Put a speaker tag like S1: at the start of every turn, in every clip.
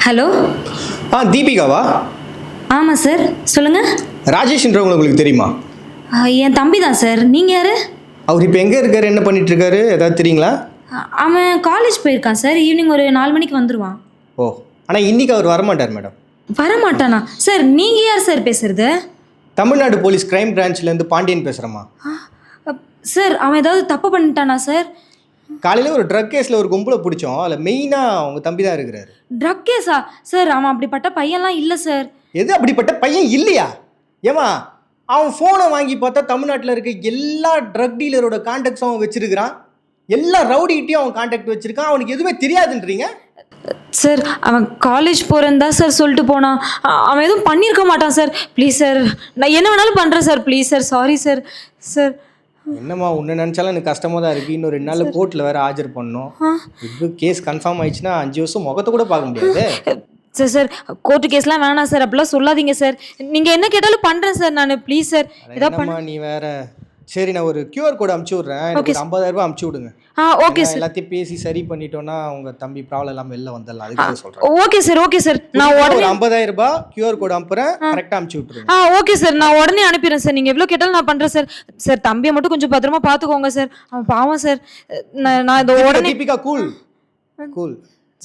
S1: Hello.
S2: தீபிகாவா?
S1: ஆமாம் sir, சொல்லுங்கள்.
S2: ராஜேஷ்ன்றவங்க உங்களுக்கு தெரியுமா?
S1: என் தம்பி தான் சார். நீங்கள் யார்?
S2: அவர் இப்போ எங்கே இருக்காரு, என்ன பண்ணிட்டு இருக்காரு, ஏதாவது தெரியுங்களா?
S1: அவன் காலேஜ் போயிருக்கான் சார். ஈவினிங் ஒரு 4 மணிக்கு வந்துடுவான்.
S2: ஓ, ஆனால் இன்னைக்கு அவர் வரமாட்டார் மேடம்.
S1: வரமாட்டானா சார்? நீங்கள் யார் சார் பேசுறது?
S2: தமிழ்நாடு போலீஸ் கிரைம் பிரான்ச்லேருந்து பாண்டியன் பேசுகிறேம்மா.
S1: சார், அவன் ஏதாவது தப்பு பண்ணிட்டானா சார்?
S2: காலையில் ஒரு ட்ரக் கேஸில் ஒரு கும்பலை பிடிச்சோம். அதில் மெயினாக அவங்க தம்பி தான் இருக்கிறாரு.
S1: ட்ரக் கேஸா சார்? அவன் அப்படிப்பட்ட பையன்லாம் இல்லை சார்.
S2: எது அப்படிப்பட்ட பையன் இல்லையா? ஏமா, அவன் ஃபோனை வாங்கி பார்த்தா தமிழ்நாட்டில் இருக்க எல்லா ட்ரக் டீலரோட கான்டாக்ட்ஸும் அவன் வச்சிருக்கிறான். எல்லா ரவுடிகிட்டையும் அவன் கான்டாக்ட் வச்சிருக்கான். அவனுக்கு எதுவுமே தெரியாதுன்றீங்க
S1: சார். அவன் காலேஜ் போகிறேன்னு தான் சார் சொல்லிட்டு போனான். அவன் எதுவும் பண்ணியிருக்க மாட்டான் சார். ப்ளீஸ் சார், நான் என்ன வேணாலும் பண்ணுறேன் sir. Please sir, sorry sir. Sir
S2: என்னம்மா, உன்னை நினச்சாலும் எனக்கு கஷ்டமாக தான் இருக்குது. இன்னும் 2 நாளில் கோர்ட்டில் வேறு ஆஜர் பண்ணணும். இப்போ கேஸ் கன்ஃபார்ம் ஆயிடுச்சுன்னா 5 வருஷம் முகத்தை கூட பார்க்க முடியாது.
S1: சார் சார், கோர்ட்டு கேஸ்லாம் வேணாம் சார். அப்படிலாம் சொல்லாதீங்க சார். நீங்கள் என்ன கேட்டாலும் பண்ணுறேன் சார் நான். ப்ளீஸ் சார், ஏதாவது பண்ண.
S2: நீ வேற. சரி, நான் ஒரு QR கோட் அமுச்சு விட்றேன். எனக்கு ஒரு 50,000 ரூபாய் அமுச்சு விடுங்க.
S1: Okay sir.
S2: எல்லாத்தையும் பேசி சரி பண்ணிட்டோன்னா உங்கள் தம்பி ப்ராப்ளம் இல்லாமல் வெளில வந்துடலாம். அதுக்கு சொல்கிறேன்.
S1: Okay sir, okay sir. நான் உடனே
S2: ஒரு 50,000 ரூபாய் QR கோட் அனுப்புகிறேன். கரெக்டாக அமுச்சு விட்ருங்க.
S1: ஓகே சார், நான் உடனே அனுப்பிடுறேன் சார். நீங்கள் எவ்வளோ கேட்டாலும் நான் பண்ணுறேன் சார். சார், தம்பியை மட்டும் கொஞ்சம் பத்திரமா பார்த்துக்கோங்க சார். அவன் பாவம் சார். நான் இதை உடனே.
S2: Deepika, cool cool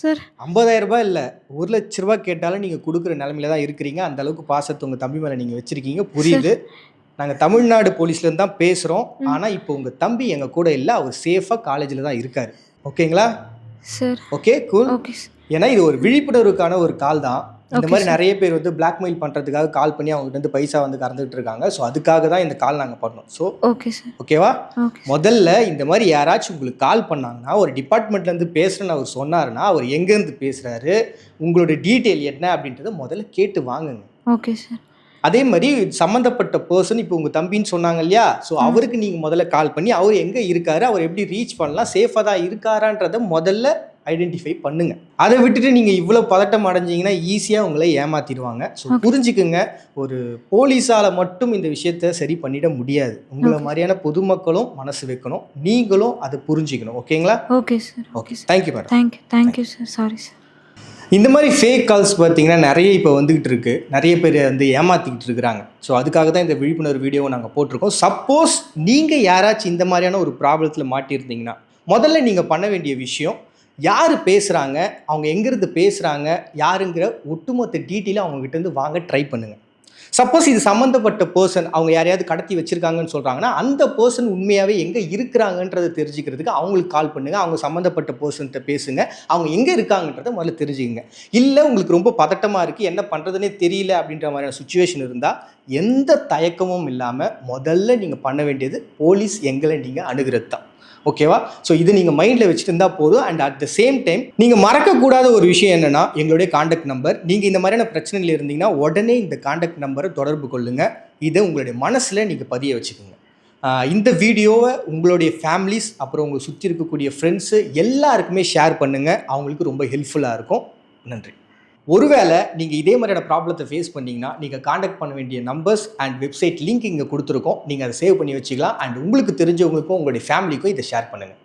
S1: sir.
S2: 50,000 ரூபாய் இல்லை, 1 லட்ச ரூபாய் கேட்டாலும் நீங்கள் கொடுக்குற நிலமையில தான் இருக்கிறீங்க. அந்த அளவுக்கு பாசத்தை உங்கள் தம்பி மேலே நீங்கள் வச்சுருக்கீங்க. புரியுது. நாங்கள் தமிழ்நாடு போலீஸ்லேருந்து தான் பேசுகிறோம். ஆனால் இப்போ உங்கள் தம்பி எங்கள் கூட இல்லை. அவர் சேஃபாக காலேஜில் தான் இருக்கார். ஓகேங்களா
S1: சார்?
S2: Okay, cool.
S1: ஓகே.
S2: ஏன்னா இது ஒரு விழிப்புணர்வுக்கான ஒரு கால் தான். இந்த மாதிரி நிறைய பேர் வந்து பிளாக்மெயில் பண்ணுறதுக்காக கால் பண்ணி அவங்ககிட்ட வந்து பைசா வந்து கறந்துட்டு இருக்காங்க. ஸோ அதுக்காக தான் இந்த கால் நாங்கள் பண்ணோம். So
S1: okay sir.
S2: ஓகேவா? முதல்ல இந்த மாதிரி யாராச்சும் உங்களுக்கு கால் பண்ணாங்கன்னா, ஒரு டிபார்ட்மெண்ட்லேருந்து பேசுகிறேன்னு அவர் சொன்னாருன்னா, அவர் எங்கேருந்து பேசுகிறாரு, உங்களோட டீட்டெயில் என்ன அப்படின்றத முதல்ல கேட்டு வாங்குங்க.
S1: Okay sir.
S2: அதே மாதிரி சம்மந்தப்பட்ட பர்சன் இப்போ உங்கள் தம்பின்னு சொன்னாங்க இல்லையா? ஸோ அவருக்கு நீங்கள் முதல்ல கால் பண்ணி அவர் எங்கே இருக்காரு, அவர் எப்படி ரீச் பண்ணலாம், சேஃபாக தான் இருக்காரான்றதை முதல்ல ஐடென்டிஃபை பண்ணுங்க. அதை விட்டுட்டு நீங்கள் இவ்வளோ பதட்டம் அடைஞ்சிங்கன்னா ஈஸியாக உங்களை ஏமாற்றிடுவாங்க. ஸோ புரிஞ்சுக்குங்க, ஒரு போலீஸால் மட்டும் இந்த விஷயத்த சரி பண்ணிட முடியாது. உங்களை மாதிரியான பொதுமக்களும் மனசு வைக்கணும், நீங்களும் அதை புரிஞ்சுக்கணும். ஓகேங்களா?
S1: Okay sir.
S2: Okay, thank you madam.
S1: Thank you sir. Sorry sir.
S2: இந்த மாதிரி ஃபேக் கால்ஸ் பார்த்தீங்கன்னா நிறைய இப்போ வந்துக்கிட்டு இருக்குது. நிறைய பேர் வந்து ஏமாற்றிக்கிட்டு இருக்கிறாங்க. ஸோ அதுக்காக தான் இந்த விழிப்புணர்வு வீடியோவை நாங்கள் போட்டிருக்கோம். சப்போஸ் நீங்கள் யாராச்சும் இந்த மாதிரியான ஒரு ப்ராப்ளத்தில் மாட்டியிருந்தீங்கன்னா, முதல்ல நீங்கள் பண்ண வேண்டிய விஷயம், யார் பேசுகிறாங்க, அவங்க எங்கேருந்து பேசுகிறாங்க, யாருங்கிற ஒட்டுமொத்த டீட்டெயிலும் அவங்ககிட்டேருந்து வாங்க ட்ரை பண்ணுங்கள். சப்போஸ் இது சம்மந்தப்பட்ட பர்சன் அவங்க யாரையாவது கடத்தி வச்சுருக்காங்கன்னு சொல்கிறாங்கன்னா, அந்த பர்சன் உண்மையாகவே எங்கே இருக்கிறாங்கன்றதை தெரிஞ்சுக்கிறதுக்கு அவங்களுக்கு கால் பண்ணுங்கள். அவங்க சம்மந்தப்பட்ட பர்சன்கிட்ட பேசுங்க. அவங்க எங்கே இருக்காங்கன்றதை முதல்ல தெரிஞ்சுக்கங்க. இல்லை உங்களுக்கு ரொம்ப பதட்டமாக இருக்குது, என்ன பண்ணுறதுனே தெரியல அப்படின்ற மாதிரியான சுச்சுவேஷன் இருந்தால், எந்த தயக்கமும் இல்லாமல் முதல்ல நீங்கள் பண்ண வேண்டியது போலீஸ் எங்களை நீங்கள் அணுகிறது தான். ஓகேவா? ஸோ இது நீங்கள் மைண்டில் வச்சுட்டு இருந்தால் போதும். And at the same time நீங்கள் மறக்கக்கூடாத ஒரு விஷயம் என்னென்னா, எங்களுடைய காண்டாக்ட் நம்பர். நீங்கள் இந்த மாதிரியான பிரச்சனைகள் இருந்தீங்கன்னா உடனே இந்த காண்டாக்ட் நம்பரை தொடர்பு கொள்ளுங்கள். இதை உங்களுடைய மனசில் நீங்கள் பதிய வச்சுக்கோங்க. இந்த வீடியோவை உங்களுடைய ஃபேமிலிஸ், அப்புறம் உங்களை சுற்றி இருக்கக்கூடிய ஃப்ரெண்ட்ஸு எல்லாருக்குமே ஷேர் பண்ணுங்கள். அவங்களுக்கு ரொம்ப ஹெல்ப்ஃபுல்லாக இருக்கும். நன்றி. ஒருவேளை நீங்கள் இதே மாதிரியான ப்ராப்ளத்தை ஃபேஸ் பண்ணிங்கன்னா, நீங்கள் காண்டாக்ட் பண்ண வேண்டிய நம்பர்ஸ் அண்ட் வெப்சைட் லிங்க் இங்கே கொடுத்துருக்கோம். நீங்கள் அதை சேவ் பண்ணி வச்சுக்கலாம். அண்ட் உங்களுக்கு தெரிஞ்சவங்களுக்கும் உங்களுடைய ஃபேமிலிக்கும் இதை ஷேர் பண்ணுங்கள்.